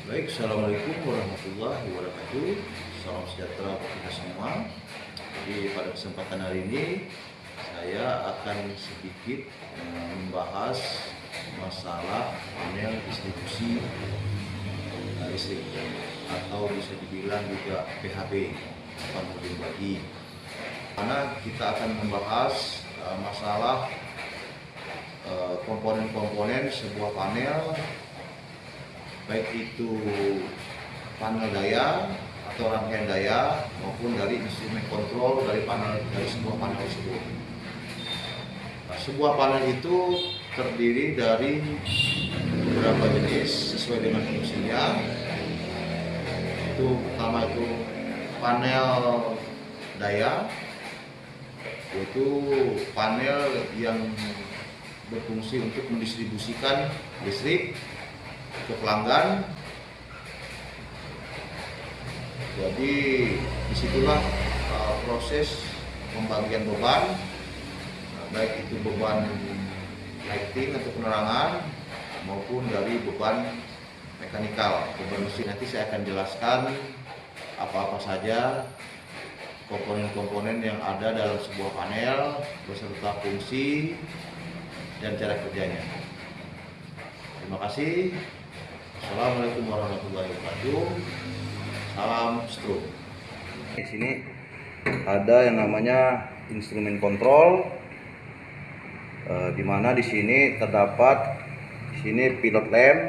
Baik, Assalamualaikum warahmatullahi wabarakatuh. Salam sejahtera untuk kita semua. Jadi pada kesempatan hari ini saya akan sedikit membahas masalah panel distribusi listrik atau bisa dibilang juga PHB, panel bagi. Mana kita akan membahas masalah komponen-komponen sebuah panel, baik itu panel daya atau rangkaian daya maupun dari instrumen kontrol dari sebuah panel tersebut. Nah, sebuah panel itu terdiri dari beberapa jenis sesuai dengan fungsinya. Itu pertama itu panel daya, yaitu panel yang berfungsi untuk mendistribusikan listrik ke pelanggan. Jadi disitulah proses pembagian beban, baik itu beban lighting atau penerangan maupun dari beban mekanikal, beban mesin. Nanti saya akan jelaskan apa-apa saja komponen-komponen yang ada dalam sebuah panel beserta fungsi dan cara kerjanya. Terima kasih. Assalamualaikum warahmatullahi wabarakatuh. Salam stroke. Di sini ada yang namanya instrumen kontrol, di mana di sini terdapat pilot lamp.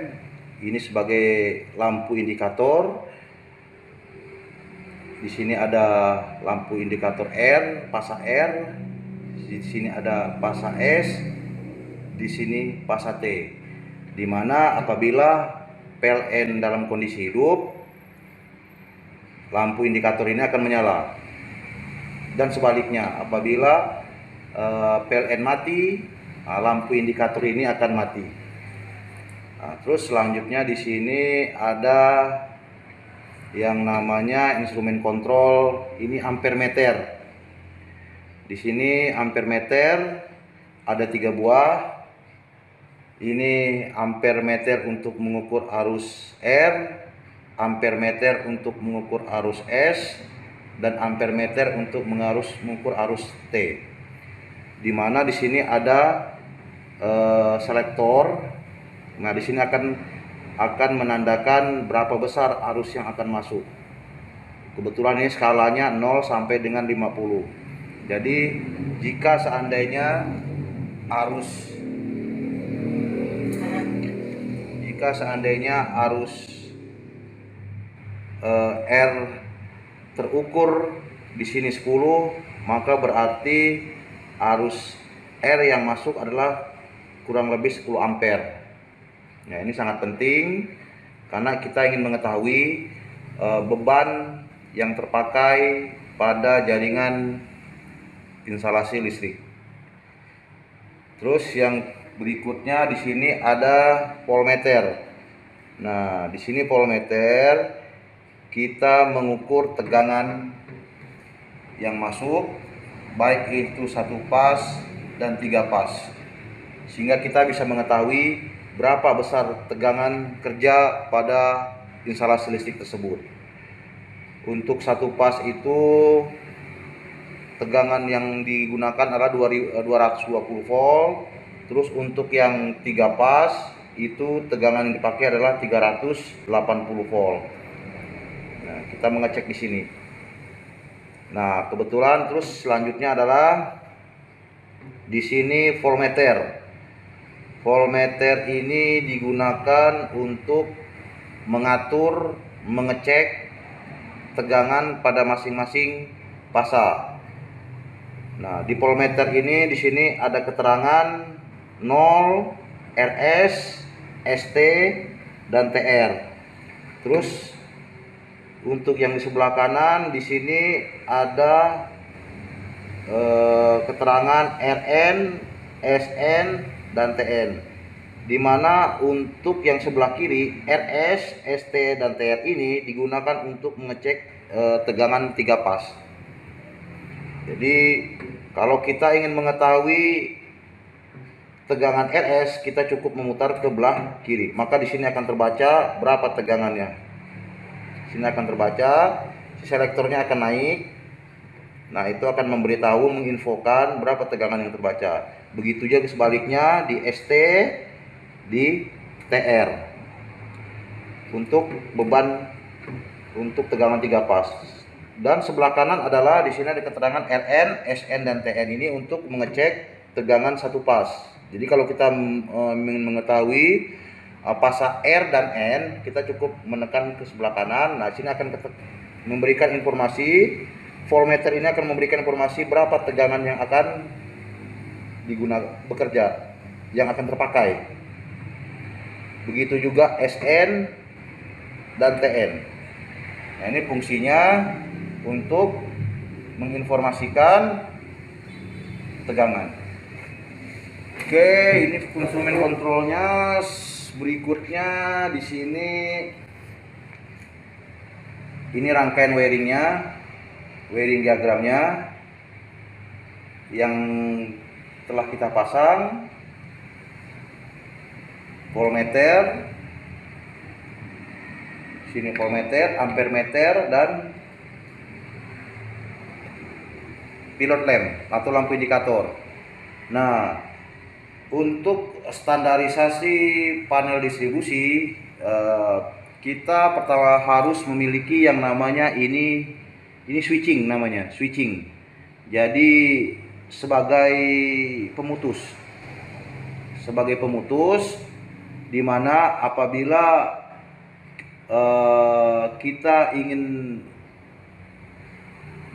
Ini sebagai lampu indikator. Di sini ada lampu indikator R, pasa R. Di sini ada pasa S. Di sini pasa T. Di mana apabila PLN dalam kondisi hidup, lampu indikator ini akan menyala, dan sebaliknya apabila PLN mati, lampu indikator ini akan mati. Terus selanjutnya di sini ada yang namanya instrumen kontrol, ini ampermeter. Di sini ampermeter ada 3 buah. Ini ampermeter untuk mengukur arus R, ampermeter untuk mengukur arus S, dan ampermeter untuk mengukur arus T. Di mana di sini ada selektor. Nah, di sini akan menandakan berapa besar arus yang akan masuk. Kebetulan ini skalanya 0 sampai dengan 50. Jadi jika seandainya arus R terukur di sini 10, maka berarti arus R yang masuk adalah kurang lebih 10 ampere. Nah, ini sangat penting karena kita ingin mengetahui beban yang terpakai pada jaringan instalasi listrik. Terus yang berikutnya di sini ada voltmeter. Nah, di sini voltmeter kita mengukur tegangan yang masuk, baik itu 1 pas dan 3 pas, sehingga kita bisa mengetahui berapa besar tegangan kerja pada instalasi listrik tersebut. Untuk 1 pas itu tegangan yang digunakan adalah 220 volt. Terus untuk yang 3 pas itu tegangan yang dipakai adalah 380 volt. Nah, kita mengecek di sini. Nah, kebetulan terus selanjutnya adalah di sini voltmeter. Voltmeter ini digunakan untuk mengatur, mengecek tegangan pada masing-masing pasa. Nah, di voltmeter ini di sini ada keterangan 0, RS, ST, dan TR. Terus untuk yang di sebelah kanan di sini ada keterangan RN, SN, dan TN. Dimana untuk yang sebelah kiri RS, ST, dan TR ini digunakan untuk mengecek tegangan 3 pas. Jadi kalau kita ingin mengetahui tegangan RS, kita cukup memutar ke belah kiri. Maka di sini akan terbaca berapa tegangannya. Sini akan terbaca, si selektornya akan naik. Nah, itu akan memberitahu, menginfokan berapa tegangan yang terbaca. Begitu juga sebaliknya di ST, di TR. Untuk beban, untuk tegangan 3 pas. Dan sebelah kanan adalah di sini ada keterangan RN, SN dan TN ini untuk mengecek tegangan 1 pas. Jadi kalau kita ingin mengetahui pasa R dan N, kita cukup menekan ke sebelah kanan. Nah, sini akan memberikan informasi, voltmeter ini akan memberikan informasi berapa tegangan yang akan digunakan bekerja, yang akan terpakai. Begitu juga SN dan TN. Nah, ini fungsinya untuk menginformasikan tegangan. Oke, ini instrumen kontrolnya. Berikutnya di sini ini rangkaian wiringnya, wiring diagramnya yang telah kita pasang. Voltmeter, sini voltmeter, ampermeter dan pilot lamp atau lampu indikator. Nah, untuk standarisasi panel distribusi, kita pertama harus memiliki yang namanya ini switching, namanya switching. Jadi sebagai pemutus, di mana apabila kita ingin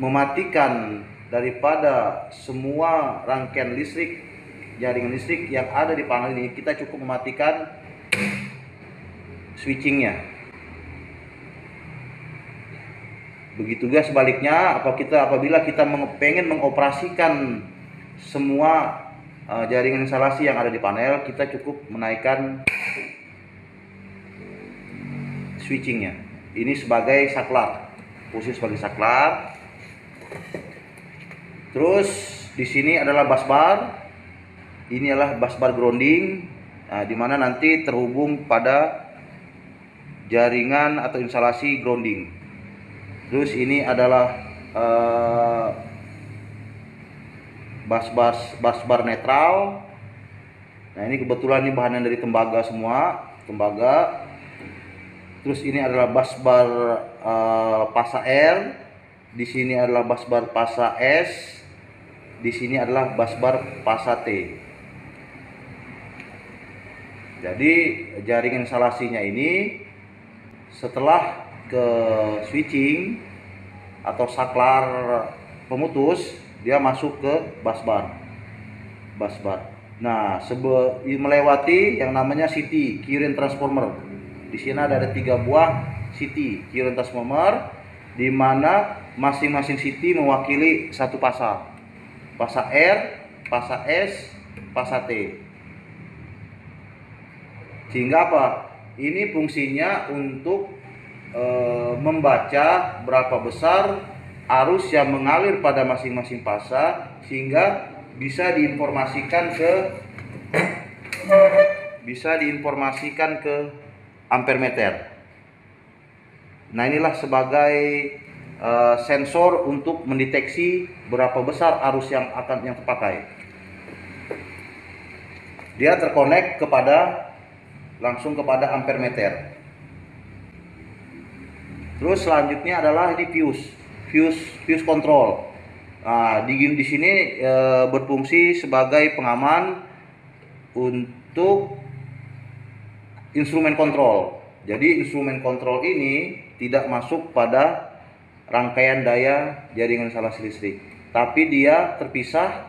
mematikan daripada semua rangkaian listrik, jaringan listrik yang ada di panel ini, kita cukup mematikan switchingnya. Begitu juga sebaliknya, apabila kita pengen mengoperasikan semua jaringan instalasi yang ada di panel, kita cukup menaikkan switchingnya. Ini sebagai saklar, posisi sebagai saklar. Terus di sini adalah busbar. Ini adalah busbar grounding, di mana nanti terhubung pada jaringan atau instalasi grounding. Terus ini adalah busbar netral. Nah, ini kebetulan ini bahannya dari tembaga semua, tembaga. Terus ini adalah busbar pasa R. Di sini adalah busbar pasa S. Di sini adalah busbar pasa T. Jadi jaringan instalasinya ini setelah ke switching atau saklar pemutus, dia masuk ke busbar. Nah, melewati yang namanya CT, current transformer. Di sini ada 3 buah CT, current transformer, di mana masing-masing CT mewakili satu pasa. Pasa R, pasa S, pasa T. Sehingga apa? Ini fungsinya untuk membaca berapa besar arus yang mengalir pada masing-masing pasa, sehingga bisa diinformasikan ke ampermeter. Nah, inilah sebagai sensor untuk mendeteksi berapa besar arus yang terpakai. Dia terkonek langsung kepada ampermeter. Terus selanjutnya adalah ini fuse control. Nah, di sini berfungsi sebagai pengaman untuk instrumen kontrol. Jadi instrumen kontrol ini tidak masuk pada rangkaian daya jaringan instalasi listrik, tapi dia terpisah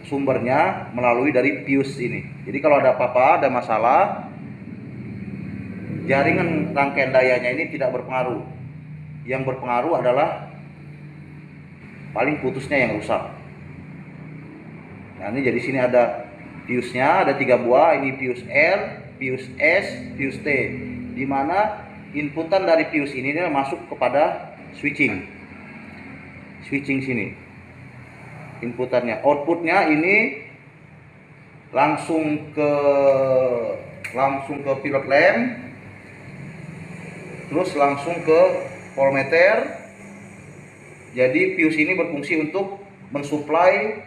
sumbernya melalui dari fuse ini. Jadi kalau ada apa-apa, ada masalah, jaringan rangkaian dayanya ini tidak berpengaruh. Yang berpengaruh adalah paling putusnya yang rusak. Nah, ini jadi sini ada fuse-nya, ada 3 buah. Ini fuse R, fuse S, fuse T, di mana inputan dari fuse ini masuk kepada switching sini. inputannya. Outputnya ini langsung ke pilot lamp, terus langsung ke voltmeter. Jadi fuse ini berfungsi untuk mensuplai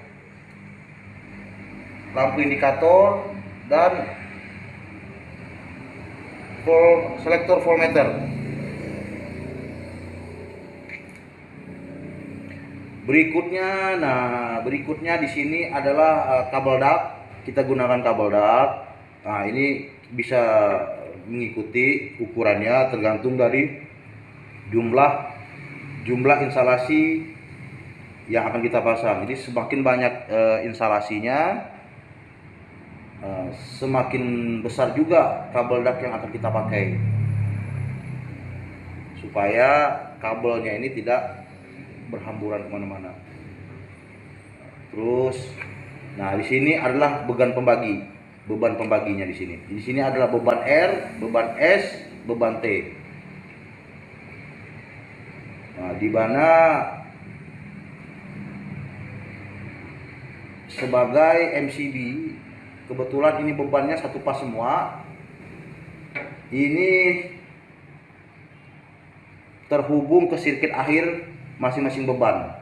lampu indikator dan selektor voltmeter. Berikutnya di sini adalah kabel dak. Kita gunakan kabel dak. Nah, ini bisa mengikuti ukurannya tergantung dari jumlah instalasi yang akan kita pasang. Jadi semakin banyak instalasinya, semakin besar juga kabel dak yang akan kita pakai, supaya kabelnya ini tidak berhamburan kemana-mana. Terus, di sini adalah beban pembaginya di sini. Di sini adalah beban R, beban S, beban T. Nah, di mana sebagai MCB, kebetulan ini bebannya satu pas semua. Ini terhubung ke sirkuit akhir masing-masing beban.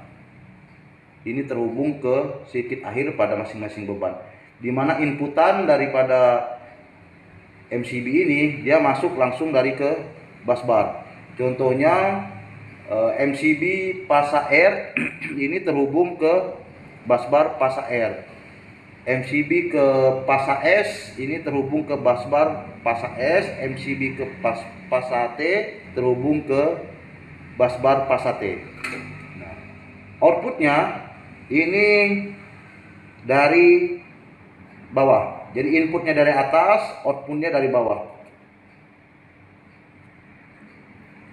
Ini terhubung ke sirkuit akhir pada masing-masing beban. Di mana inputan daripada MCB ini dia masuk langsung dari ke busbar. Contohnya MCB pasa R ini terhubung ke busbar pasa R. MCB ke pasa S ini terhubung ke busbar pasa S. MCB ke pasa T terhubung ke busbar pasa T. Nah, outputnya ini dari bawah. Jadi inputnya dari atas, outputnya dari bawah.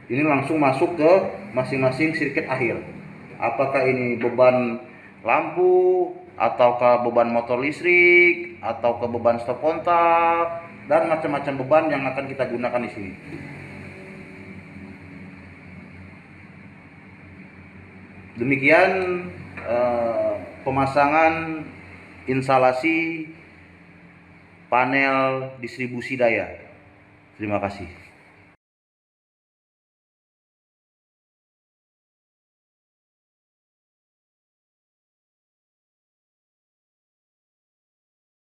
Ini langsung masuk ke masing-masing sirkuit akhir. Apakah ini beban lampu, ataukah beban motor listrik, ataukah beban stop kontak, dan macam-macam beban yang akan kita gunakan di sini. Demikian pemasangan instalasi panel distribusi daya. Terima kasih.